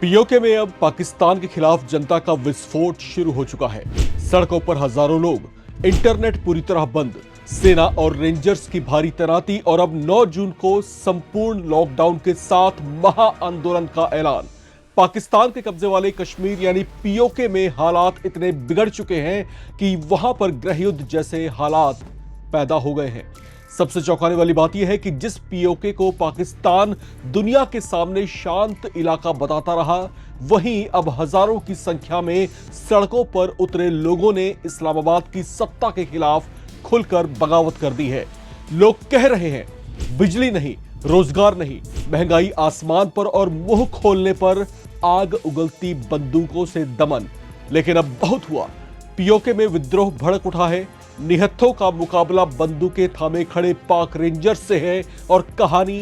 PoK में अब पाकिस्तान के खिलाफ जनता का विस्फोट शुरू हो चुका है। सड़कों पर हजारों लोग, इंटरनेट पूरी तरह बंद, सेना और रेंजर्स की भारी तैनाती और अब 9 जून को संपूर्ण लॉकडाउन के साथ महा आंदोलन का ऐलान। पाकिस्तान के कब्जे वाले कश्मीर यानी पीओके में हालात इतने बिगड़ चुके हैं कि वहां पर गृहयुद्ध जैसे हालात पैदा हो गए हैं। सबसे चौंकाने वाली बात यह है कि जिस पीओके को पाकिस्तान दुनिया के सामने शांत इलाका बताता रहा, वहीं अब हजारों की संख्या में सड़कों पर उतरे लोगों ने इस्लामाबाद की सत्ता के खिलाफ खुलकर बगावत कर दी है। लोग कह रहे हैं, बिजली नहीं, रोजगार नहीं, महंगाई आसमान पर और मुंह खोलने पर आग उगलती बंदूकों से दमन। लेकिन अब बहुत हुआ। पीओके में विद्रोह भड़क उठा है। निहत्थों का मुकाबला बंदूकें थामे खड़े पाक रेंजर्स से है और कहानी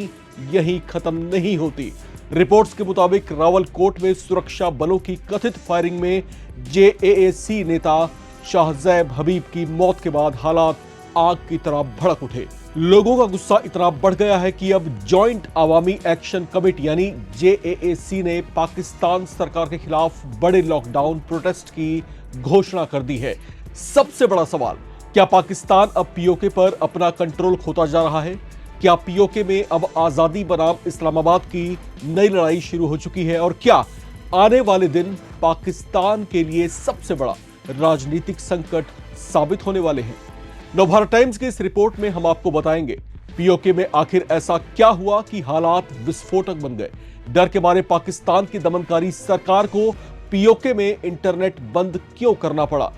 यहीं खत्म नहीं होती। रिपोर्ट्स के मुताबिक रावलकोट में सुरक्षा बलों की कथित फायरिंग में जेएएसी नेता शाहजैब हबीब की मौत के बाद हालात आग की तरह भड़क उठे। लोगों का गुस्सा इतना बढ़ गया है कि अब जॉइंट अवामी एक्शन कमेटी यानी जेएएसी ने पाकिस्तान सरकार के खिलाफ बड़े लॉकडाउन प्रोटेस्ट की घोषणा कर दी है। सबसे बड़ा सवाल, क्या पाकिस्तान अब पीओके पर अपना कंट्रोल खोता जा रहा है? क्या पीओके में अब आजादी बनाम इस्लामाबाद की नई लड़ाई शुरू हो चुकी है? और क्या आने वाले दिन पाकिस्तान के लिए सबसे बड़ा राजनीतिक संकट साबित होने वाले हैं? नवभारत टाइम्स की इस रिपोर्ट में हम आपको बताएंगे पीओके में आखिर ऐसा क्या हुआ कि हालात विस्फोटक बन गए। डर के मारे पाकिस्तान की दमनकारी सरकार को पीओके में इंटरनेट बंद क्यों करना पड़ा?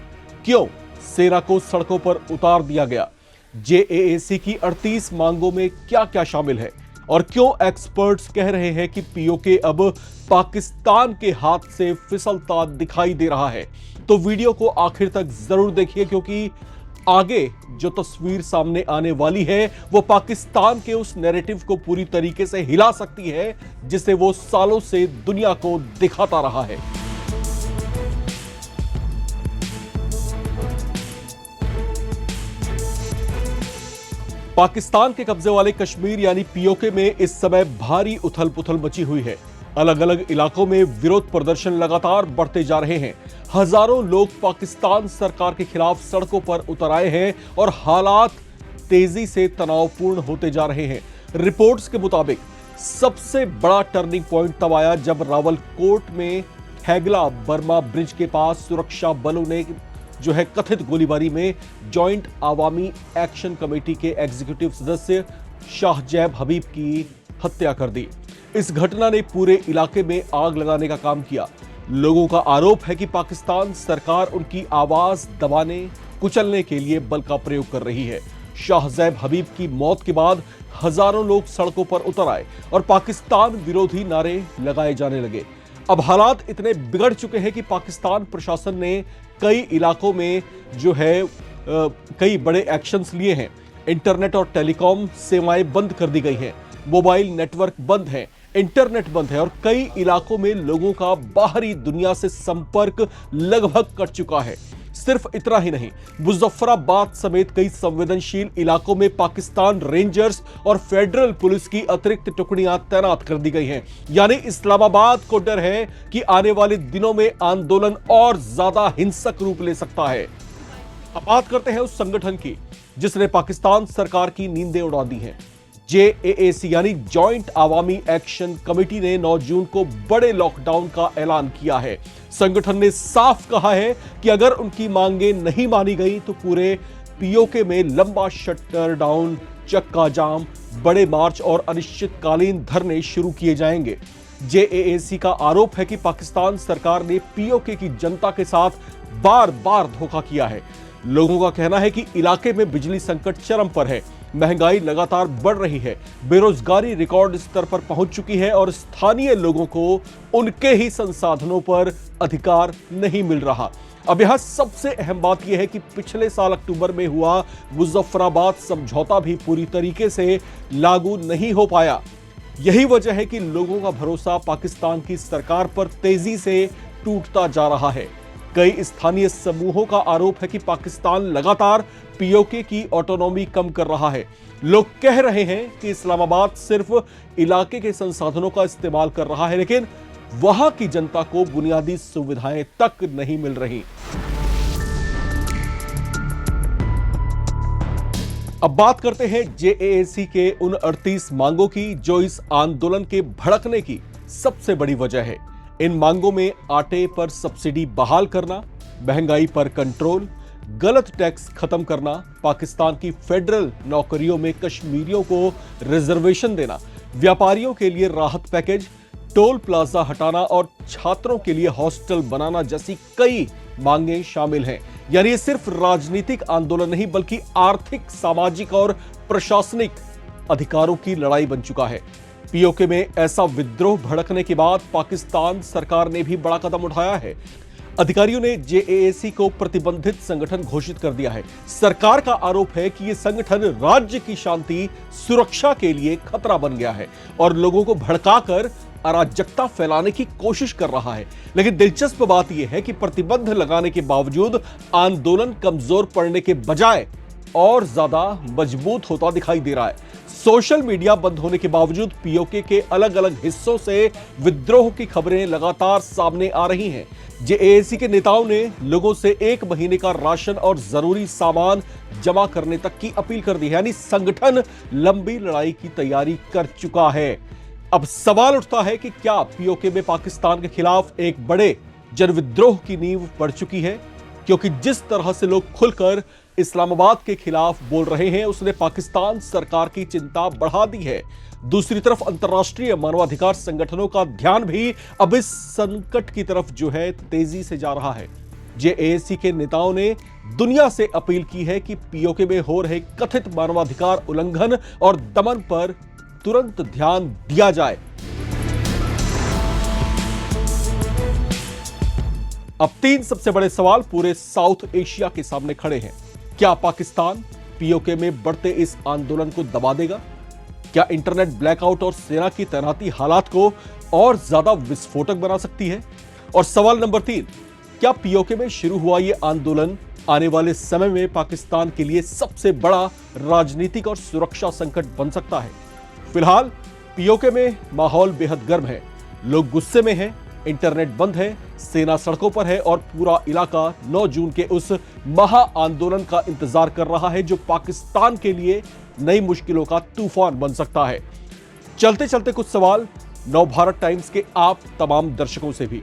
क्यों सेना को सड़कों पर उतार दिया गया? जेएएसी की 38 मांगों में क्या क्या शामिल है? और क्यों एक्सपर्ट्स कह रहे हैं कि पीओके अब पाकिस्तान के हाथ से फिसलता दिखाई दे रहा है? तो वीडियो को आखिर तक जरूर देखिए, क्योंकि आगे जो तस्वीर सामने आने वाली है वो पाकिस्तान के उस नैरेटिव को पूरी तरीके से हिला सकती है जिसे वो सालों से दुनिया को दिखाता रहा है। पाकिस्तान के कब्जे वाले कश्मीर यानी पीओके में इस समय भारी उथल पुथल मची हुई है। अलग अलग इलाकों में विरोध प्रदर्शन लगातार बढ़ते जा रहे हैं। हजारों लोग पाकिस्तान सरकार के खिलाफ सड़कों पर उतर आए हैं और हालात तेजी से तनावपूर्ण होते जा रहे हैं। रिपोर्ट्स के मुताबिक सबसे बड़ा टर्निंग पॉइंट तब आया जब रावलकोट में हैगला बर्मा ब्रिज के पास सुरक्षा बलों ने कथित गोलीबारी में जॉइंट अवामी एक्शन कमेटी के एग्जीक्यूटिव सदस्य शाहजैब हबीब की हत्या कर दी। इस घटना ने पूरे इलाके में आग लगाने का काम किया। लोगों का आरोप है कि पाकिस्तान सरकार उनकी आवाज दबाने, कुचलने के लिए बल का प्रयोग कर रही है। शाहजैब हबीब की मौत के बाद हजारों लोग सड़कों पर उतर आए और पाकिस्तान विरोधी नारे लगाए जाने लगे। अब हालात इतने बिगड़ चुके हैं कि पाकिस्तान प्रशासन ने कई इलाकों में कई बड़े एक्शंस लिए हैं। इंटरनेट और टेलीकॉम सेवाएं बंद कर दी गई हैं, मोबाइल नेटवर्क बंद है, इंटरनेट बंद है और कई इलाकों में लोगों का बाहरी दुनिया से संपर्क लगभग कट चुका है। सिर्फ इतना ही नहीं, मुजफ्फराबाद समेत कई संवेदनशील इलाकों में पाकिस्तान रेंजर्स और फेडरल पुलिस की अतिरिक्त टुकड़ियां तैनात कर दी गई हैं। यानी इस्लामाबाद को डर है कि आने वाले दिनों में आंदोलन और ज्यादा हिंसक रूप ले सकता है। अब बात करते हैं उस संगठन की जिसने पाकिस्तान सरकार की नींदें उड़ा दी हैं। जेएएसी यानी जॉइंट अवामी एक्शन कमेटी ने 9 जून को बड़े लॉकडाउन का ऐलान किया है। संगठन ने साफ कहा है कि अगर उनकी मांगें नहीं मानी गई तो पूरे पीओके में लंबा शटर डाउन, चक्का जाम, बड़े मार्च और अनिश्चितकालीन धरने शुरू किए जाएंगे। जेएएसी का आरोप है कि पाकिस्तान सरकार ने पीओके की जनता के साथ बार बार धोखा किया है। लोगों का कहना है कि इलाके में बिजली संकट चरम पर है, महंगाई लगातार बढ़ रही है, बेरोजगारी रिकॉर्ड स्तर पर पहुंच चुकी है और स्थानीय लोगों को उनके ही संसाधनों पर अधिकार नहीं मिल रहा। अब यहां सबसे अहम बात यह है कि पिछले साल अक्टूबर में हुआ मुजफ्फराबाद समझौता भी पूरी तरीके से लागू नहीं हो पाया। यही वजह है कि लोगों का भरोसा पाकिस्तान की सरकार पर तेजी से टूटता जा रहा है। कई स्थानीय समूहों का आरोप है कि पाकिस्तान लगातार पीओके की ऑटोनॉमी कम कर रहा है। लोग कह रहे हैं कि इस्लामाबाद सिर्फ इलाके के संसाधनों का इस्तेमाल कर रहा है, लेकिन वहां की जनता को बुनियादी सुविधाएं तक नहीं मिल रही। अब बात करते हैं जेएसी के उन 38 मांगों की जो इस आंदोलन के भड़कने की सबसे बड़ी वजह है। इन मांगों में आटे पर सब्सिडी बहाल करना, महंगाई पर कंट्रोल, गलत टैक्स खत्म करना, पाकिस्तान की फेडरल नौकरियों में कश्मीरियों को रिजर्वेशन देना, व्यापारियों के लिए राहत पैकेज, टोल प्लाजा हटाना और छात्रों के लिए हॉस्टल बनाना जैसी कई मांगें शामिल हैं। यानी ये सिर्फ राजनीतिक आंदोलन नहीं बल्कि आर्थिक, सामाजिक और प्रशासनिक अधिकारों की लड़ाई बन चुका है। पीओके में ऐसा विद्रोह भड़कने के बाद पाकिस्तान सरकार ने भी बड़ा कदम उठाया है। अधिकारियों ने जेएसी को प्रतिबंधित संगठन घोषित कर दिया है। सरकार का आरोप है कि यह संगठन राज्य की शांति सुरक्षा के लिए खतरा बन गया है और लोगों को भड़काकर अराजकता फैलाने की कोशिश कर रहा है। लेकिन दिलचस्प बात यह है कि प्रतिबंध लगाने के बावजूद आंदोलन कमजोर पड़ने के बजाय और ज्यादा मजबूत होता दिखाई दे रहा है। सोशल मीडिया बंद होने के बावजूद पीओके के अलग अलग हिस्सों से विद्रोह की खबरें लगातार सामने आ रही हैं। जेएसी के नेताओं ने लोगों से 1 महीने का राशन और जरूरी सामान जमा करने तक की अपील कर दी है। यानी संगठन लंबी लड़ाई की तैयारी कर चुका है। अब सवाल उठता है कि क्या पीओके में पाकिस्तान के खिलाफ एक बड़े जनविद्रोह की नींव पड़ चुकी है? क्योंकि जिस तरह से लोग खुलकर इस्लामाबाद के खिलाफ बोल रहे हैं उसने पाकिस्तान सरकार की चिंता बढ़ा दी है। दूसरी तरफ अंतर्राष्ट्रीय मानवाधिकार संगठनों का ध्यान भी अब इस संकट की तरफ जो है तेजी से जा रहा है। जेएसी के नेताओं ने दुनिया से अपील की है कि पीओके में हो रहे कथित मानवाधिकार उल्लंघन और दमन पर तुरंत ध्यान दिया जाए। अब 3 सबसे बड़े सवाल पूरे साउथ एशिया के सामने खड़े हैं। क्या पाकिस्तान पीओके में बढ़ते इस आंदोलन को दबा देगा? क्या इंटरनेट ब्लैकआउट और सेना की तैनाती हालात को और ज्यादा विस्फोटक बना सकती है? और सवाल नंबर 3, क्या पीओके में शुरू हुआ यह आंदोलन आने वाले समय में पाकिस्तान के लिए सबसे बड़ा राजनीतिक और सुरक्षा संकट बन सकता है? फिलहाल पीओके में माहौल बेहद गर्म है। लोग गुस्से में हैं, इंटरनेट बंद है, सेना सड़कों पर है और पूरा इलाका 9 जून के उस महा आंदोलन का इंतजार कर रहा है जो पाकिस्तान के लिए नई मुश्किलों का तूफान बन सकता है। चलते चलते कुछ सवाल नवभारत टाइम्स के आप तमाम दर्शकों से भी।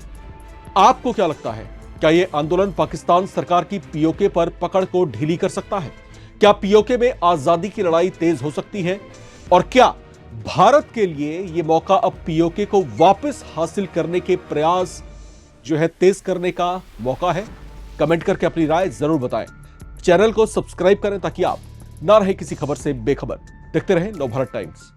आपको क्या लगता है, क्या यह आंदोलन पाकिस्तान सरकार की पीओके पर पकड़ को ढीली कर सकता है? क्या पीओके में आजादी की लड़ाई तेज हो सकती है? और क्या भारत के लिए यह मौका अब पीओके को वापस हासिल करने के प्रयास जो है तेज करने का मौका है? कमेंट करके अपनी राय जरूर बताएं। चैनल को सब्सक्राइब करें ताकि आप ना रहे किसी खबर से बेखबर। देखते रहें नवभारत टाइम्स।